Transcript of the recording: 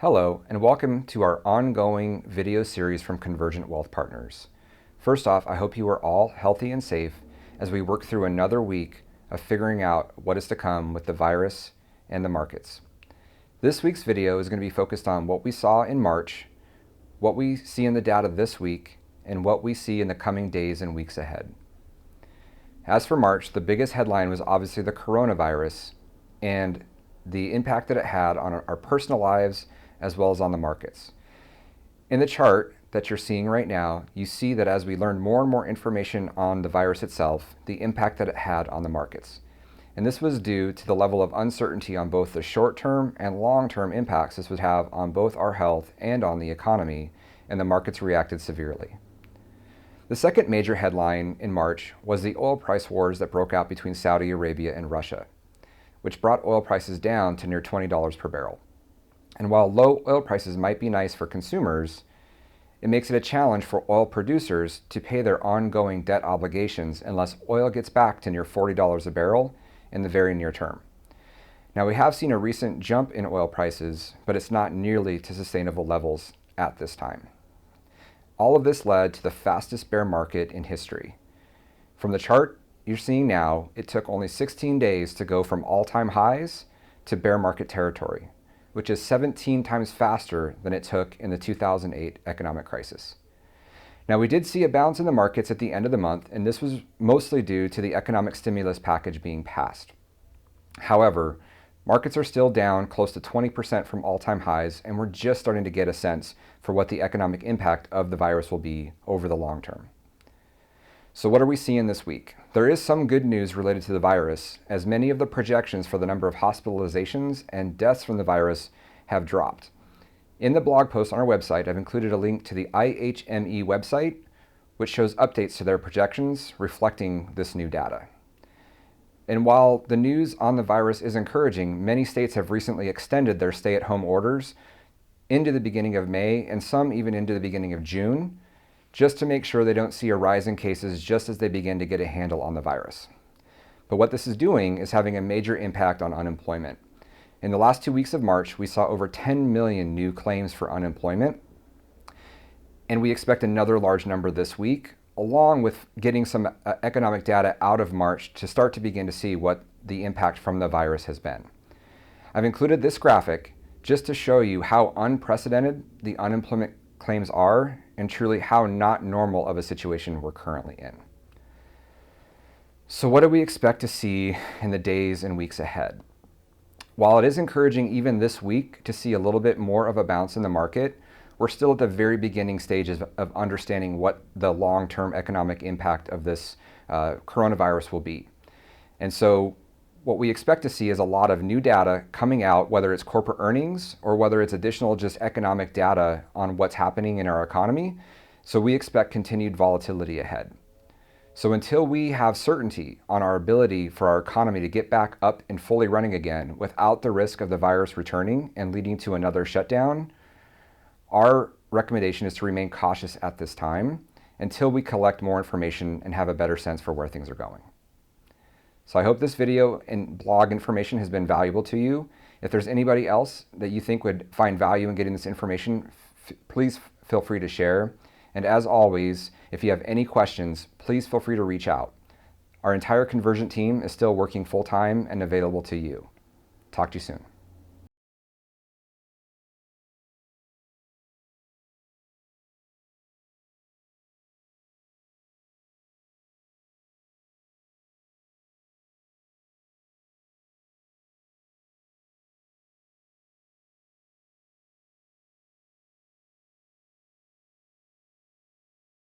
Hello, and welcome to our ongoing video series from Convergent Wealth Partners. First off, I hope you are all healthy and safe as we work through another week of figuring out what is to come with the virus and the markets. This week's video is going to be focused on what we saw in March, what we see in the data this week, and what we see in the coming days and weeks ahead. As for March, the biggest headline was obviously the coronavirus and the impact that it had on our personal lives as well as on the markets. In the chart that you're seeing right now, you see that as we learned more and more information on the virus itself, the impact that it had on the markets. And this was due to the level of uncertainty on both the short-term and long-term impacts this would have on both our health and on the economy, and the markets reacted severely. The second major headline in March was the oil price wars that broke out between Saudi Arabia and Russia, which brought oil prices down to near $20 per barrel. And while low oil prices might be nice for consumers, it makes it a challenge for oil producers to pay their ongoing debt obligations unless oil gets back to near $40 a barrel in the very near term. Now, we have seen a recent jump in oil prices, but it's not nearly to sustainable levels at this time. All of this led to the fastest bear market in history. From the chart you're seeing now, it took only 16 days to go from all-time highs to bear market territory, which is 17 times faster than it took in the 2008 economic crisis. Now, we did see a bounce in the markets at the end of the month, and this was mostly due to the economic stimulus package being passed. However, markets are still down close to 20% from all-time highs, and we're just starting to get a sense for what the economic impact of the virus will be over the long term. So what are we seeing this week? There is some good news related to the virus, as many of the projections for the number of hospitalizations and deaths from the virus have dropped. In the blog post on our website, I've included a link to the IHME website, which shows updates to their projections reflecting this new data. And while the news on the virus is encouraging, many states have recently extended their stay-at-home orders into the beginning of May, and some even into the beginning of June, just to make sure they don't see a rise in cases just as they begin to get a handle on the virus. But what this is doing is having a major impact on unemployment. In the last 2 weeks of March, we saw over 10 million new claims for unemployment, and we expect another large number this week, along with getting some economic data out of March to start to begin to see what the impact from the virus has been. I've included this graphic just to show you how unprecedented the unemployment claims are and truly how not normal of a situation we're currently in. So what do we expect to see in the days and weeks ahead? While it is encouraging even this week to see a little bit more of a bounce in the market, we're still at the very beginning stages of understanding what the long-term economic impact of this coronavirus will be. And so what we expect to see is a lot of new data coming out, whether it's corporate earnings or whether it's additional just economic data on what's happening in our economy. So we expect continued volatility ahead. So until we have certainty on our ability for our economy to get back up and fully running again without the risk of the virus returning and leading to another shutdown, our recommendation is to remain cautious at this time until we collect more information and have a better sense for where things are going. So I hope this video and blog information has been valuable to you. If there's anybody else that you think would find value in getting this information, please feel free to share. And as always, if you have any questions, please feel free to reach out. Our entire Convergent team is still working full-time and available to you. Talk to you soon.